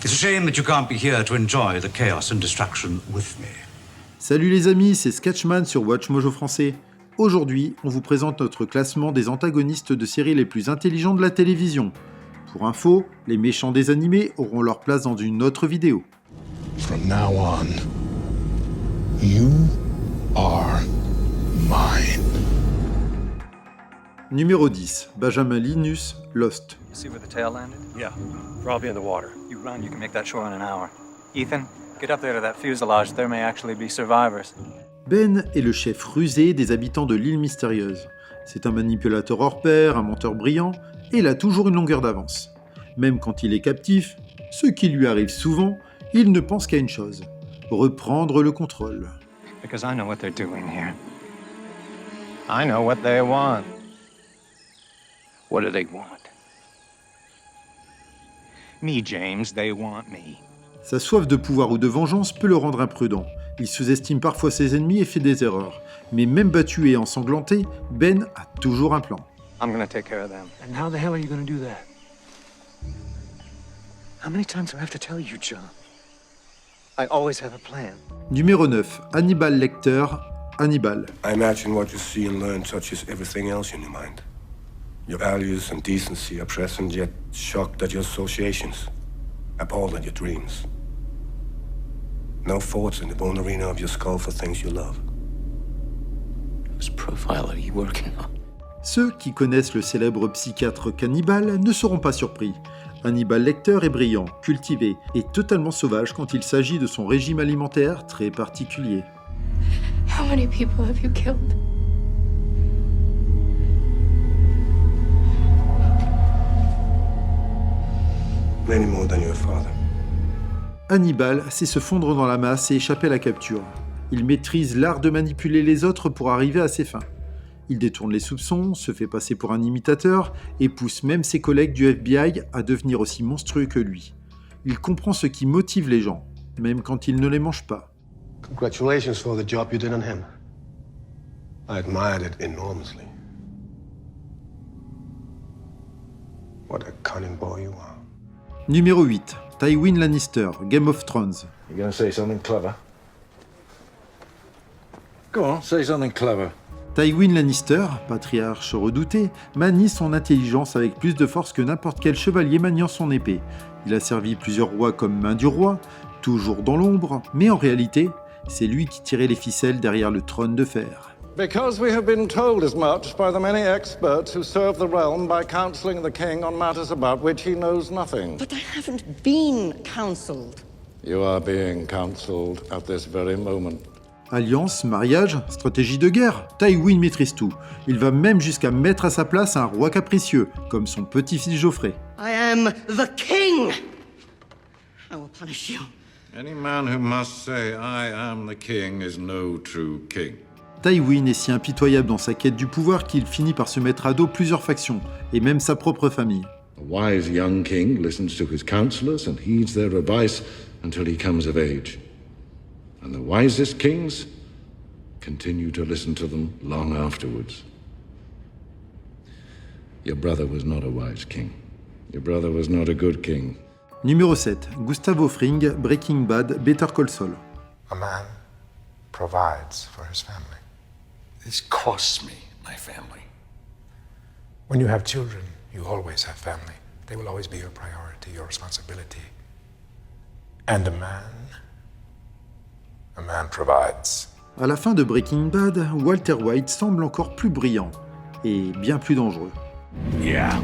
It's a shame that you can't be here to enjoy the chaos and destruction with me. Salut les amis, c'est Sketchman sur WatchMojo français. Aujourd'hui, on vous présente notre classement des antagonistes de séries les plus intelligents de la télévision. Pour info, les méchants des animés auront leur place dans une autre vidéo. From now on, you are mine. Numéro 10, Benjamin Linus, Lost. See where the tail landed? Yeah, probably in the water. You run, you can make that shore in an hour. Ethan, get up there to that fuselage. There may actually be survivors. Ben est le chef rusé des habitants de l'île mystérieuse. C'est un manipulateur hors pair, un menteur brillant, et il a toujours une longueur d'avance. Même quand il est captif, ce qui lui arrive souvent, il ne pense qu'à une chose, reprendre le contrôle. Because I know what they're doing here. I know what they want. What do they want? Me, James, they want me. Sa soif de pouvoir ou de vengeance peut le rendre imprudent. Il sous-estime parfois ses ennemis et fait des erreurs. Mais même battu et ensanglanté, Ben a toujours un plan. I'm gonna take care of them. And how the hell are you gonna do that? How many times do I have to tell you, John? I always have a plan. Numéro 9, Hannibal Lecter, Hannibal. I imagine what you see and learn touches everything else in your mind. Your values and decency are present, yet shocked at your associations, appalled at your dreams. No thoughts in the bone arena of your skull for things you love. Whose profile are you working on? Ceux qui connaissent le célèbre psychiatre cannibale ne seront pas surpris. Hannibal Lecter est brillant, cultivé et totalement sauvage quand il s'agit de son régime alimentaire très particulier. How many people have you killed? Many more than your father. Hannibal sait se fondre dans la masse et échapper à la capture. Il maîtrise l'art de manipuler les autres pour arriver à ses fins. Il détourne les soupçons, se fait passer pour un imitateur et pousse même ses collègues du FBI à devenir aussi monstrueux que lui. Il comprend ce qui motive les gens, même quand il ne les mange pas. Congratulations for the job you did on him. I admired it enormously. What a cunning boy you are. Numéro 8, Tywin Lannister, Game of Thrones. You gonna say something clever? Go on, say something clever. Tywin Lannister, patriarche redouté, manie son intelligence avec plus de force que n'importe quel chevalier maniant son épée. Il a servi plusieurs rois comme main du roi, toujours dans l'ombre, mais en réalité, c'est lui qui tirait les ficelles derrière le trône de fer. Because we have been told as much by the many experts who serve the realm by counseling the king on matters about which he knows nothing. But I haven't been counselled. You are being counseled at this very moment. Alliance, mariage, stratégie de guerre, Tywin maîtrise tout. Il va même jusqu'à mettre à sa place un roi capricieux, comme son petit-fils Geoffrey. I am the king. I will punish you. Any man who must say I am the king is no true king. Tywin est si impitoyable dans sa quête du pouvoir qu'il finit par se mettre à dos plusieurs factions, et même sa propre famille. A wise young king listens to his counselors and heeds their advice until he comes of age. And the wisest kings continue to listen to them long afterwards. Your brother was not a wise king. Your brother was not a good king. Numéro 7, Gustavo Fring, Breaking Bad, Better Call Saul. A man provides for his family. This costs me my family. When you have children, you always have family. They will always be your priority, your responsibility. And a man provides. À la fin de Breaking Bad, Walter White semble encore plus brillant et bien plus dangereux. Yeah.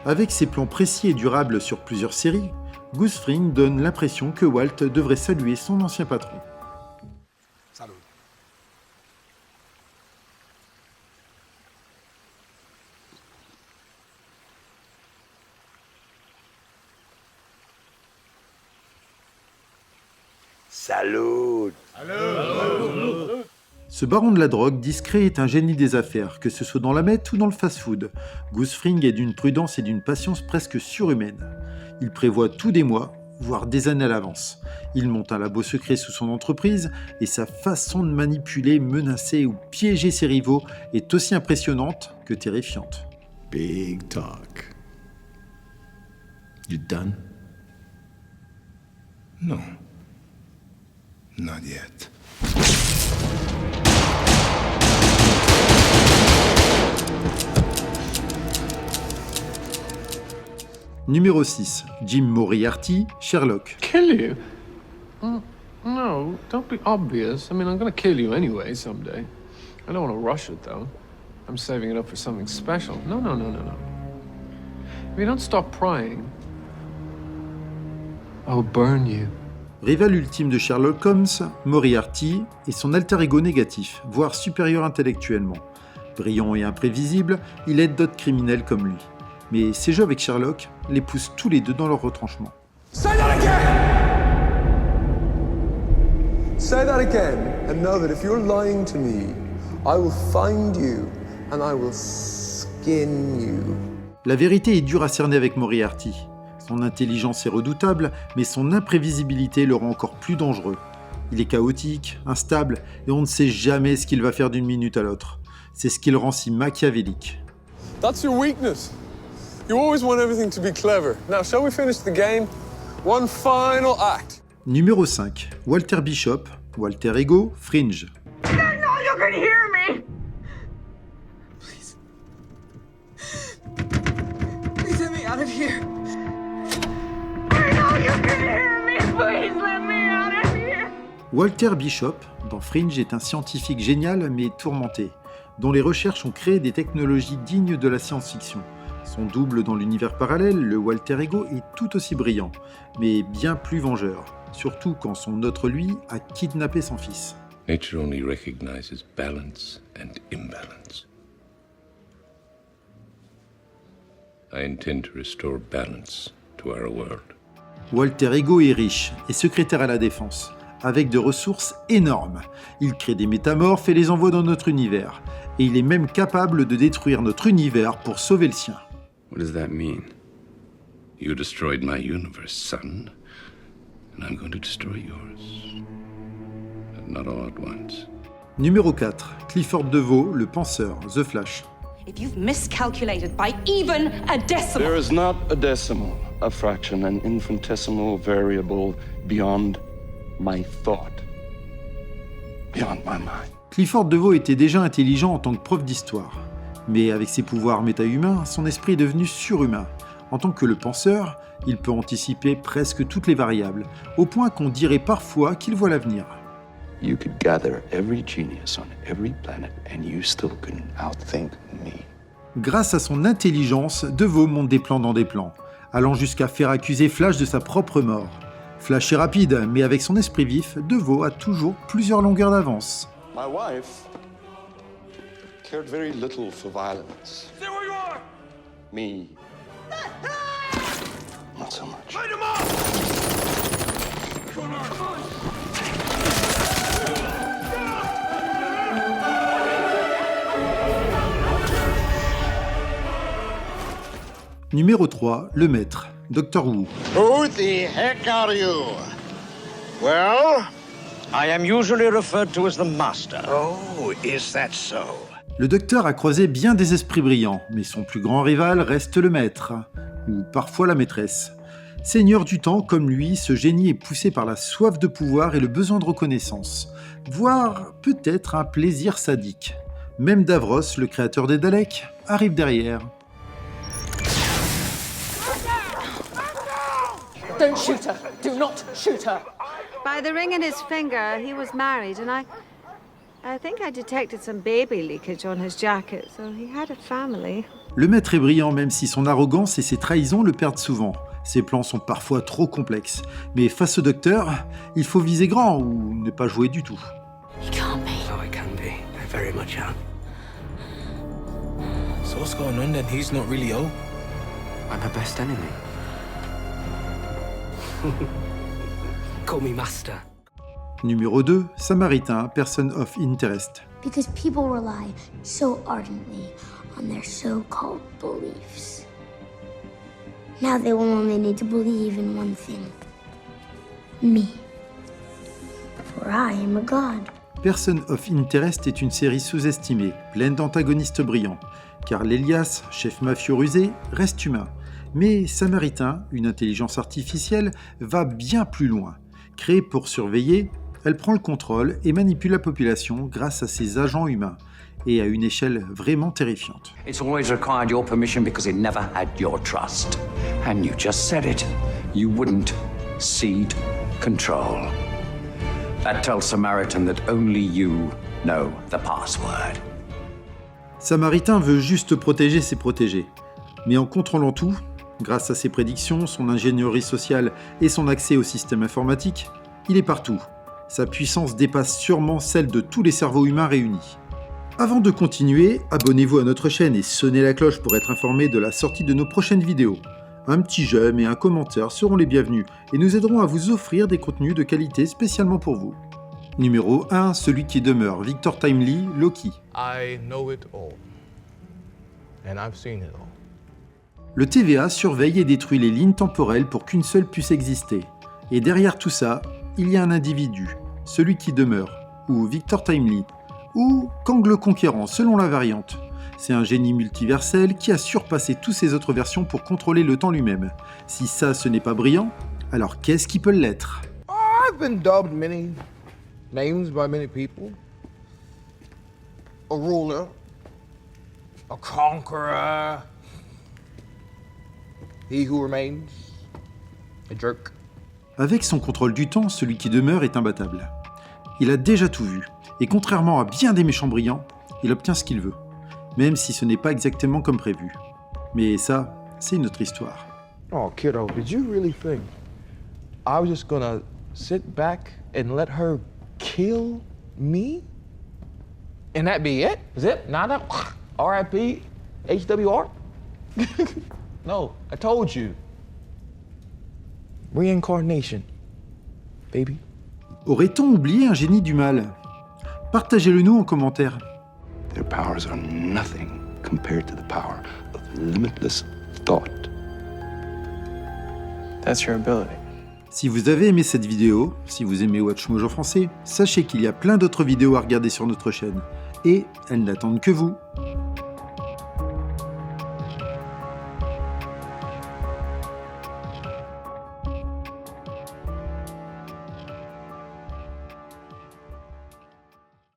Avec ses plans précis et durables sur plusieurs séries, Gus Fring donne l'impression que Walt devrait saluer son ancien patron. Salud. Salud. Ce baron de la drogue discret est un génie des affaires, que ce soit dans la meth ou dans le fast-food. Gus Fring est d'une prudence et d'une patience presque surhumaine. Il prévoit tout des mois, voire des années à l'avance. Il monte un labo secret sous son entreprise et sa façon de manipuler, menacer ou piéger ses rivaux est aussi impressionnante que terrifiante. Big talk. You done? No. Not yet. Numéro 6. Jim Moriarty, Sherlock. Kill you? No, don't be obvious. I mean, I'm gonna kill you anyway someday. I don't want to rush it, though. I'm saving it up for something special. No. If you don't stop prying, I'll burn you. Rival ultime de Sherlock Holmes, Moriarty est son alter ego négatif, voire supérieur intellectuellement. Brillant et imprévisible, il aide d'autres criminels comme lui. Mais ses jeux avec Sherlock les poussent tous les deux dans leur retranchement. Say that again! Say that again, and know that if you're lying to me, I will find you and I will skin you. La vérité est dure à cerner avec Moriarty. Son intelligence est redoutable, mais son imprévisibilité le rend encore plus dangereux. Il est chaotique, instable, et on ne sait jamais ce qu'il va faire d'une minute à l'autre. C'est ce qui le rend si machiavélique. That's your weakness. You always want everything to be clever. Now, shall we finish the game? One final act. Numéro 5. Walter Bishop, Walter Ego, Fringe. No, you can hear me! Please let me out of here. No, you can hear me! Please let me out of here! Walter Bishop, dans Fringe, est un scientifique génial mais tourmenté, dont les recherches ont créé des technologies dignes de la science-fiction. Son double dans l'univers parallèle, le Walter Ego, est tout aussi brillant, mais bien plus vengeur, surtout quand son autre lui a kidnappé son fils. Nature only recognizes balance and imbalance. I intend to restore balance to our world. Walter Ego est riche et secrétaire à la défense, avec de ressources énormes. Il crée des métamorphes et les envoie dans notre univers, et il est même capable de détruire notre univers pour sauver le sien. What does that mean? You destroyed my universe, son, and I'm going to destroy yours. But not all at once. Numéro 4. Clifford DeVoe, le penseur, The Flash. If you've miscalculated by even a decimal... There is not a decimal, a fraction, an infinitesimal variable beyond my thought, beyond my mind. Clifford DeVoe était déjà intelligent en tant que prof d'histoire. Mais avec ses pouvoirs méta-humains, son esprit est devenu surhumain. En tant que le penseur, il peut anticiper presque toutes les variables, au point qu'on dirait parfois qu'il voit l'avenir. You could gather every genius on every planet and you still couldn't outthink me. Grâce à son intelligence, DeVoe monte des plans dans des plans, allant jusqu'à faire accuser Flash de sa propre mort. Flash est rapide, mais avec son esprit vif, DeVoe a toujours plusieurs longueurs d'avance. My wife cared very little for violence. Stay where you are! Me, not so much. Light him up! Numéro 3, le maître, Dr. Wu. Who the heck are you? Well, I am usually referred to as the master. Oh, is that so? Le docteur a croisé bien des esprits brillants, mais son plus grand rival reste le maître, ou parfois la maîtresse. Seigneur du temps comme lui, ce génie est poussé par la soif de pouvoir et le besoin de reconnaissance, voire peut-être un plaisir sadique. Même Davros, le créateur des Daleks, arrive derrière. Don't shoot her. Do not shoot her. By the ring in his finger, he was married, and I think I detected some baby leakage on his jacket, so he had a family. Le maître est brillant même si son arrogance et ses trahisons le perdent souvent. Ses plans sont parfois trop complexes. Mais face au docteur, il faut viser grand ou ne pas jouer du tout. He can't be. Oh, I can be. I very much am. So what's going on then? He's not really old. I'm her best enemy. Call me master. Numéro 2, Samaritain, Person of Interest. Because people rely so ardently on their so-called beliefs. Now they will only need to believe in one thing. Me. For I am a god. Person of Interest est une série sous-estimée, pleine d'antagonistes brillants. Car l'Elias, chef mafieux rusé, reste humain. Mais Samaritain, une intelligence artificielle, va bien plus loin. Créée pour surveiller, elle prend le contrôle et manipule la population grâce à ses agents humains, et à une échelle vraiment terrifiante. It's always required your permission because it never had your trust. And you just said it. You wouldn't cede control. That tells Samaritan that only you know the password. Samaritain veut juste protéger ses protégés. Mais en contrôlant tout, grâce à ses prédictions, son ingénierie sociale et son accès au système informatique, il est partout. Sa puissance dépasse sûrement celle de tous les cerveaux humains réunis. Avant de continuer, abonnez-vous à notre chaîne et sonnez la cloche pour être informé de la sortie de nos prochaines vidéos. Un petit j'aime et un commentaire seront les bienvenus et nous aideront à vous offrir des contenus de qualité spécialement pour vous. Numéro 1, celui qui demeure, Victor Timely, Loki. I know it all. And I've seen it all. Le TVA surveille et détruit les lignes temporelles pour qu'une seule puisse exister. Et derrière tout ça, il y a un individu, celui qui demeure, ou Victor Timely, ou Kang le Conquérant selon la variante. C'est un génie multiversel qui a surpassé toutes ses autres versions pour contrôler le temps lui-même. Si ça ce n'est pas brillant, alors qu'est-ce qui peut l'être? I've been dubbed many names by many people. A ruler, a conqueror, he who remains, a jerk. Avec son contrôle du temps, celui qui demeure est imbattable. Il a déjà tout vu, et contrairement à bien des méchants brillants, il obtient ce qu'il veut, même si ce n'est pas exactement comme prévu. Mais ça, c'est une autre histoire. Oh, kiddo, did you really think I was just gonna sit back and let her kill me? And that be it? Zip, nada, R.I.P., HWR? No, I told you. Reincarnation, baby. Aurait-on oublié un génie du mal? Partagez-le nous en commentaire. Their powers are nothing compared to the power of limitless thought. That's your ability. Si vous avez aimé cette vidéo, si vous aimez WatchMojo en français, sachez qu'il y a plein d'autres vidéos à regarder sur notre chaîne. Et elles n'attendent que vous.